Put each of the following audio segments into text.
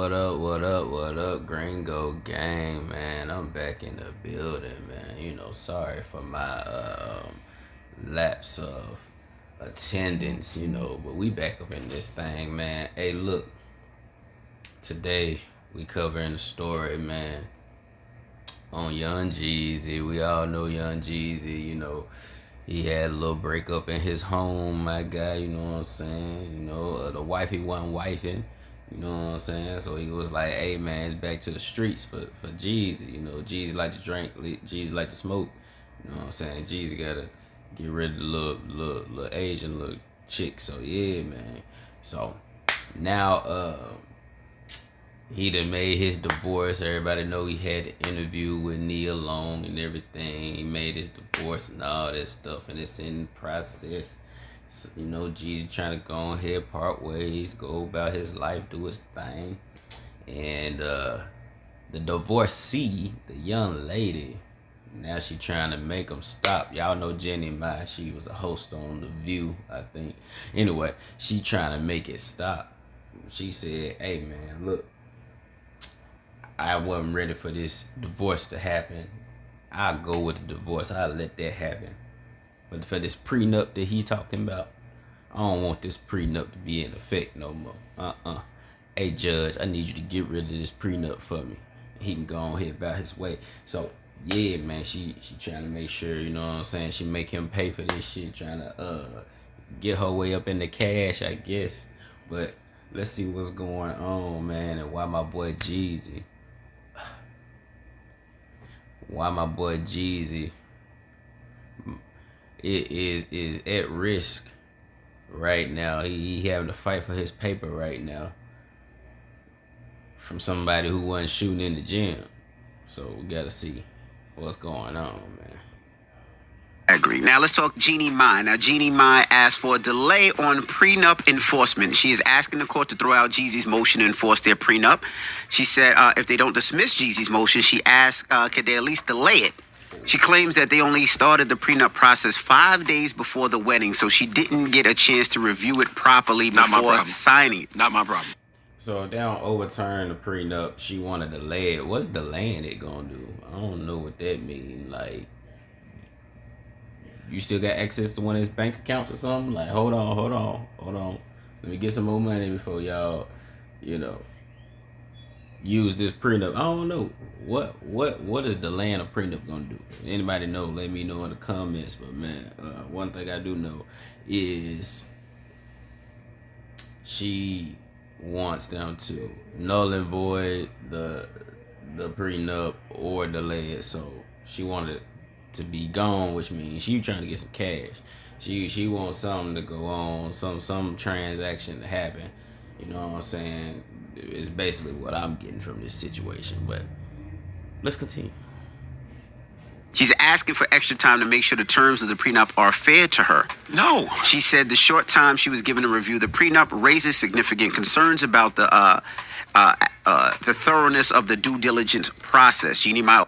What up, what up, what up, Gringo Gang, man? I'm back in the building, man. Sorry for my lapse of attendance, but we back up in this thing, man. Hey, look, today we covering the story, man, on Young Jeezy. We all know Young Jeezy, he had a little breakup in his home, my guy, you know what I'm saying? The wife he wasn't wifing, you know what I'm saying? So he was like, hey, man, it's back to the streets for Jeezy. Jeezy like to drink, Jeezy like to smoke, you know what I'm saying? Jeezy gotta get rid of the little Asian little chick. So, yeah, man. So, now, he done made his divorce. Everybody know he had an interview with Nia Long and everything. He made his divorce and all that stuff, and it's in the process. So, Jeezy trying to go ahead, part ways, go about his life, do his thing. And the divorcee, the young lady, now she trying to make him stop. Y'all know Jeannie, she was a host on The View, I think. Anyway, she trying to make it stop. She said, hey, man, look, I wasn't ready for this divorce to happen. I'll go with the divorce. I'll let that happen. But for this prenup that he's talking about, I don't want this prenup to be in effect no more. Hey, judge, I need you to get rid of this prenup for me. He can go on here about his way. So, yeah, man, she trying to make sure, you know what I'm saying, she make him pay for this shit, trying to get her way up in the cash, I guess. But let's see what's going on, man, and why my boy Jeezy is at risk right now. He having to fight for his paper right now from somebody who wasn't shooting in the gym. So we gotta see what's going on, man. I agree. Now let's talk Jeannie Mai. Now Jeannie Mai asked for a delay on prenup enforcement. She is asking the court to throw out Jeezy's motion to enforce their prenup. She said if they don't dismiss Jeezy's motion, she asked could they at least delay it. She claims that they only started the prenup process 5 days before the wedding, so she didn't get a chance to review it properly before signing it. Not my problem. So if they don't overturn the prenup, she want to delay it. What's delaying it gonna do? I don't know what that means. Like, you still got access to one of his bank accounts or something? Like, hold on. Let me get some more money before y'all, use this prenup. I don't know. What is delaying a prenup gonna do? Anybody know? Let me know in the comments. But man, one thing I do know is she wants them to null and void the prenup or delay it. So she wanted to be gone, which means she trying to get some cash. She wants something to go on, some transaction to happen. You know what I'm saying? It's basically what I'm getting from this situation. But let's continue. She's asking for extra time to make sure the terms of the prenup are fair to her. No. She said the short time she was given to review the prenup raises significant concerns about the thoroughness of the due diligence process. Jeannie Mai.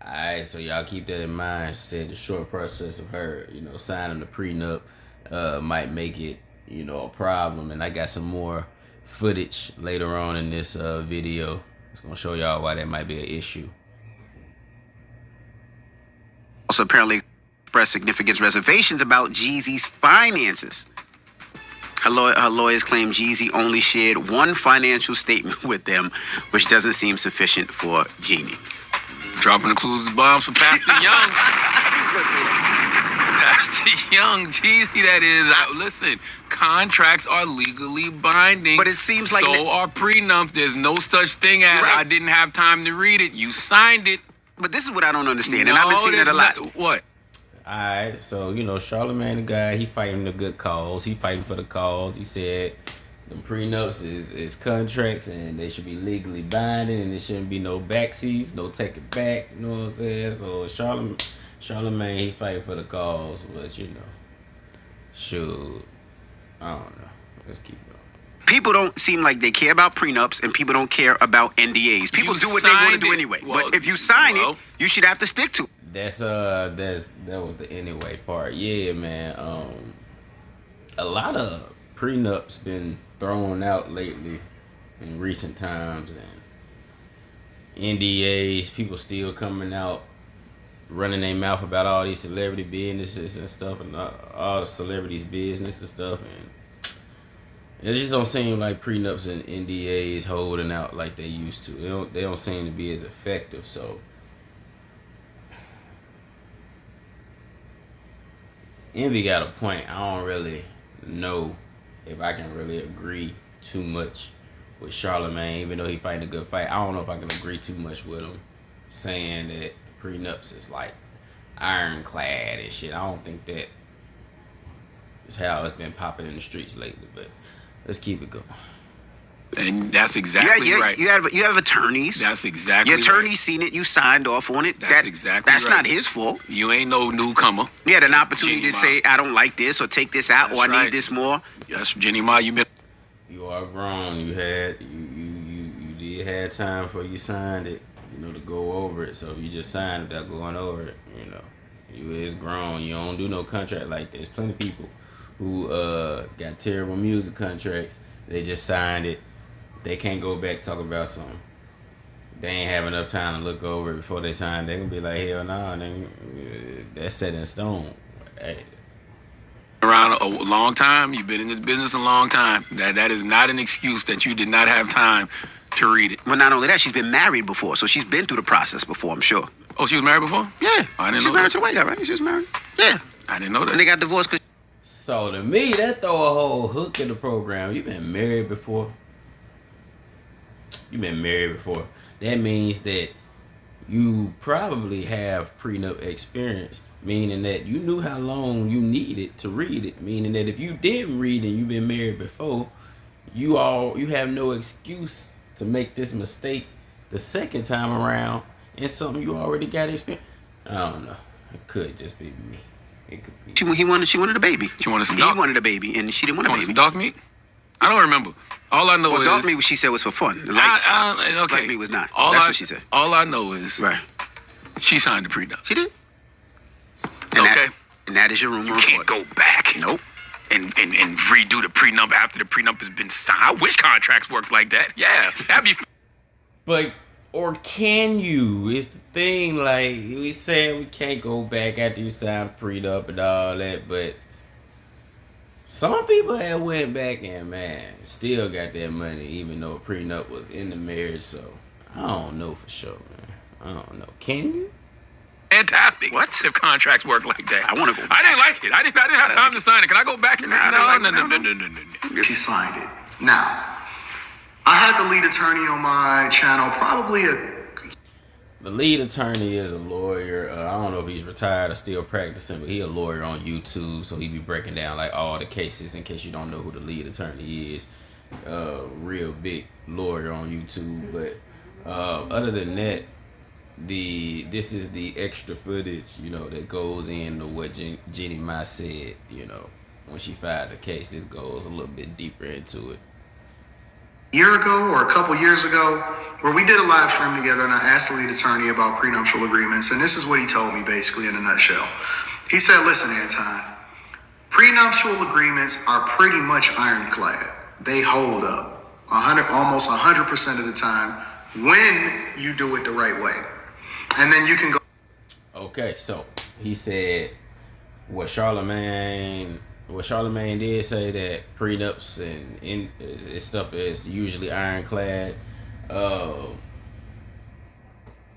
Alright, so y'all keep that in mind. She said the short process of her, signing the prenup might make it, a problem. And I got some more footage later on in this video. It's gonna show y'all why that might be an issue. Also apparently expressed significant reservations about Jeezy's finances. Her lawyers claim Jeezy only shared one financial statement with them, which doesn't seem sufficient for Jeannie. Dropping the clues bombs for Pastor Young. Pastor Young, Jeezy, that is. Listen, contracts are legally binding. But it seems like so are prenups. There's no such thing as I didn't have time to read it. You signed it. But this is what I don't understand, and I've been seeing it a lot. What? Alright, so Charlamagne the guy, he fighting the good cause. He fighting for the cause. He said the prenups is contracts and they should be legally binding and there shouldn't be no backseats, no take it back. You know what I'm saying? So Charlamagne, he fighting for the cause, but shoot, I don't know. Let's keep going. People don't seem like they care about prenups, and people don't care about NDAs. People do what they want to do anyway. Well, but if you sign it, you should have to stick to it. That was the anyway part. Yeah, man. A lot of prenups been thrown out lately in recent times, and NDAs, people still coming out running their mouth about all these celebrity businesses and stuff, and all the celebrities' business and stuff, and it just don't seem like prenups and NDAs holding out like they used to. They don't seem to be as effective. So Envy got a point. I don't really know if I can really agree too much with Charlamagne, even though he fighting a good fight. I don't know if I can agree too much with him saying that prenups is like ironclad and shit. I don't think that is how it's been popping in the streets lately, but let's keep it going. And that's exactly right. You have attorneys. That's exactly your attorney right. Seen it. You signed off on it. That's exactly That's right. not his fault. You ain't no newcomer. You had an opportunity Jeannie to say, I don't like this, or take this out, That's or I right. need this more. Yes, Jeannie Ma, you been. You are grown. You did have time before you signed it, to go over it. So you just signed without going over it, You is grown. You don't do no contract like this. Plenty of people who got terrible music contracts. They just signed it. They can't go back talk about something. They ain't have enough time to look over it before they sign. They gonna be like, hell no, that's set in stone. Hey. Around a long time. You've been in this business a long time. That is not an excuse that you did not have time to read it. Well, not only that, she's been married before, so she's been through the process before, I'm sure. Oh, she was married before? Yeah. I didn't She's know married that. to a white guy, right? She was married. Yeah. I didn't know that. And they got divorced because So to me, that throw a whole hook in the program. You been married before. That means that you probably have prenup experience, meaning that you knew how long you needed to read it. Meaning that if you didn't read and you've been married before, you have no excuse to make this mistake the second time around in something you already got experience. I don't know. It could just be me. It could be. she wanted a baby. She wanted some He dog. wanted a baby, and she didn't want a Want baby. some dog meat? I don't remember. All I know Well, is dog meat, she said, was for fun. okay. Like me was not. That's what she said. All I know is Right. she signed the prenup. She did. Okay. And that is your rumor. You can't go back. Nope. And redo the prenup after the prenup has been signed. I wish contracts worked like that. Yeah, that'd be. But, or can you? It's the thing, like, we said we can't go back after you sign a prenup and all that, but some people have went back and, man, still got that money, even though a prenup was in the marriage, so I don't know for sure, man. I don't know. Can you? Fantastic. What? If contracts work like that? I want to go. I didn't like it. I didn't have time to sign it. Can I go back and No. She signed it. Now, I had the lead attorney on my channel probably The lead attorney is a lawyer. I don't know if he's retired or still practicing, but he a lawyer on YouTube, so he be breaking down like all the cases. In case you don't know who the lead attorney is, real big lawyer on YouTube. But other than that, this is the extra footage, that goes into what Jeannie Ma said. When she filed the case, this goes a little bit deeper into it. year ago or a couple years ago where we did a live stream together and I asked the lead attorney about prenuptial agreements, and this is what he told me basically in a nutshell. He said, listen, Anton, prenuptial agreements are pretty much ironclad. They hold up almost 100% of the time when you do it the right way. And then you can go. Okay, so he said what Charlamagne did say, that prenups and stuff is usually ironclad.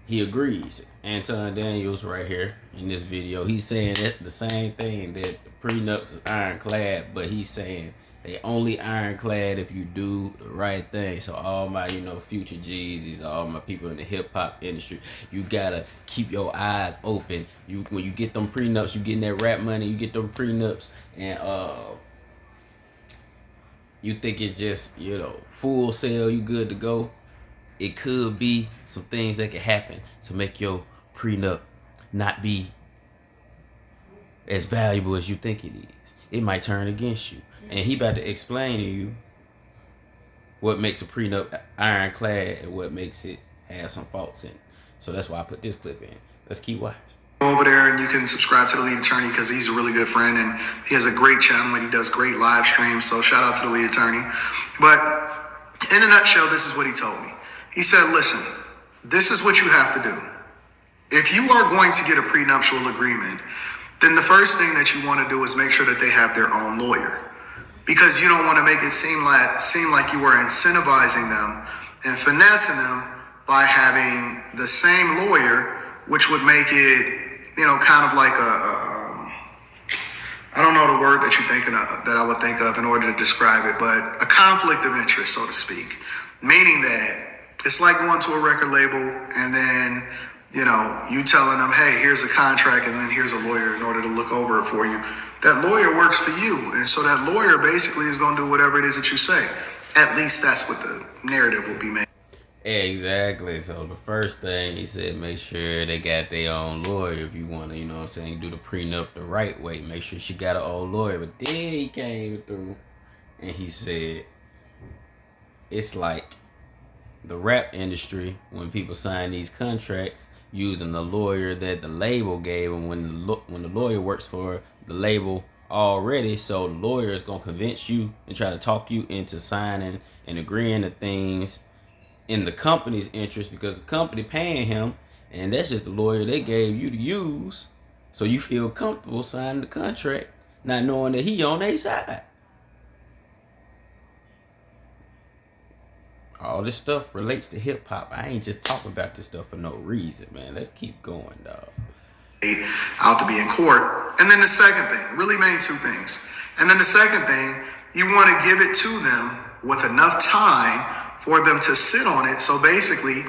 He agrees. Anton Daniels right here in this video, he's saying that the same thing, that prenups is ironclad, but he's saying they only ironclad if you do the right thing. So all my, future Jeezys, all my people in the hip hop industry, you gotta keep your eyes open. When you get them prenups, you getting that rap money, you get them prenups, and you think it's just, full sale, you good to go. It could be some things that could happen to make your prenup not be as valuable as you think it is. It might turn against you. And he about to explain to you what makes a prenup ironclad and what makes it have some faults in it. So that's why I put this clip in. Let's keep watching. Over there and you can subscribe to the lead attorney because he's a really good friend and he has a great channel and he does great live streams. So shout out to the lead attorney. But In a nutshell, this is what he told me. He said, listen, this is what you have to do. If you are going to get a prenuptial agreement, then the first thing that you want to do is make sure that they have their own lawyer, because you don't want to make it seem like you are incentivizing them and finessing them by having the same lawyer, which would make it, kind of like I don't know the word that that I would think of in order to describe it, but a conflict of interest, so to speak. Meaning that it's like going to a record label and then, you telling them, hey, here's a contract and then here's a lawyer in order to look over it for you. That lawyer works for you. And so that lawyer basically is going to do whatever it is that you say. At least that's what the narrative will be made. Exactly. So the first thing he said, make sure they got their own lawyer if you want to, do the prenup the right way. Make sure she got her own lawyer. But then he came through and he said, it's like the rap industry when people sign these contracts using the lawyer that the label gave them when the lawyer works for the label already. So the lawyer is going to convince you and try to talk you into signing and agreeing to things in the company's interest because the company paying him, and that's just the lawyer they gave you to use, so you feel comfortable signing the contract, not knowing that he on their side. All this stuff relates to hip hop. I ain't just talking about this stuff for no reason, man. Let's keep going, dog. Out to be in court. And then the second thing, really main two things. And then the second thing, you want to give it to them with enough time for them to sit on it. So basically,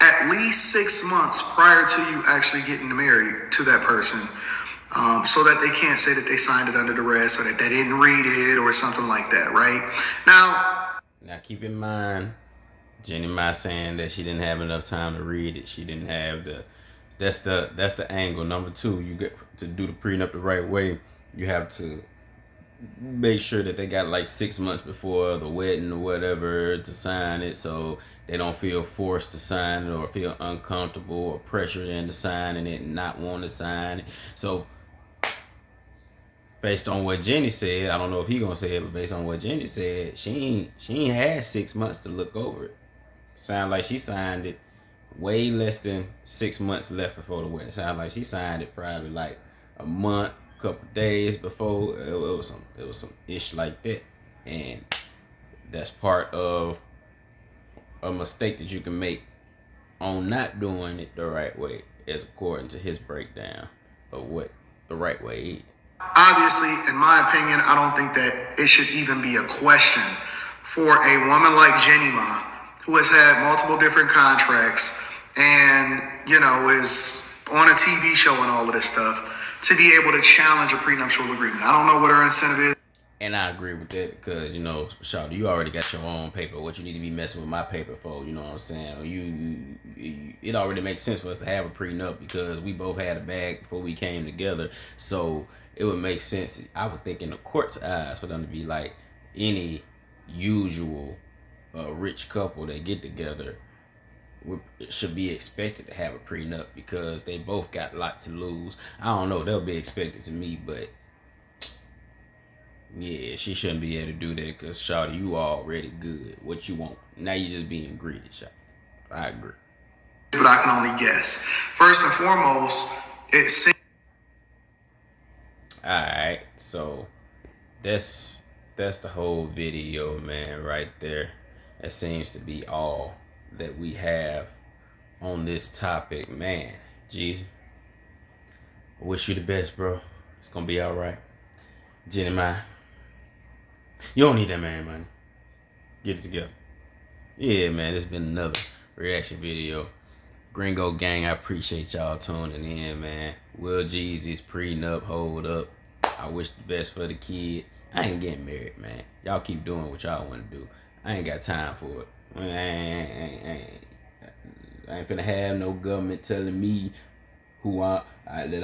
at least 6 months prior to you actually getting married to that person, so that they can't say that they signed it under duress or that they didn't read it or something like that, right? Now keep in mind, Jeannie Mai saying that she didn't have enough time to read it. She didn't have that's the angle. Number two, you get to do the prenup the right way. You have to make sure that they got like 6 months before the wedding or whatever to sign it, so they don't feel forced to sign it or feel uncomfortable or pressured into signing it and not want to sign it. So based on what Jeannie said, I don't know if he gonna say it, but based on what Jeannie said, she ain't had 6 months to look over it. Sound like she signed it way less than 6 months left before the wedding. Sound like she signed it probably like a month, couple days before. It was some ish like that, and that's part of a mistake that you can make on not doing it the right way, as according to his breakdown of what the right way is. Obviously, in my opinion, I don't think that it should even be a question for a woman like Jeannie Mai, who has had multiple different contracts and, is on a TV show and all of this stuff, to be able to challenge a prenuptial agreement. I don't know what her incentive is. And I agree with that because, Shawty, you already got your own paper. What you need to be messing with my paper for, you know what I'm saying? It already makes sense for us to have a prenup because we both had a bag before we came together. So it would make sense, I would think, in the court's eyes for them to be like any usual rich couple that get together should be expected to have a prenup because they both got a lot to lose. I don't know, they'll be expected to me, but yeah, she shouldn't be able to do that because, shawty, you already good. What you want? Now you just being greedy, shawty. I agree. But I can only guess. First and foremost, it seems... Alright, so that's the whole video, man, right there. That seems to be all that we have on this topic, man. Jeezy, I wish you the best, bro. It's gonna be all right. Jeannie Mai, you don't need that man money. Get it together. Yeah, man, it's been another reaction video. Gringo Gang, I appreciate y'all tuning in, man. Will Jeezy's prenup hold up? I wish the best for the kid. I ain't getting married, man. Y'all keep doing what y'all want to do. I ain't got time for it. I ain't finna have no government telling me that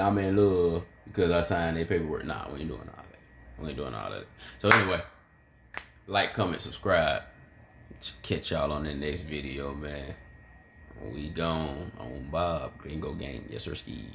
I'm in love because I signed their paperwork. Nah, we ain't doing all that. We ain't doing all that. So anyway, like, comment, subscribe. Catch y'all on the next video, man. We gone on Bob Gringo Gang. Yes, sir, ski.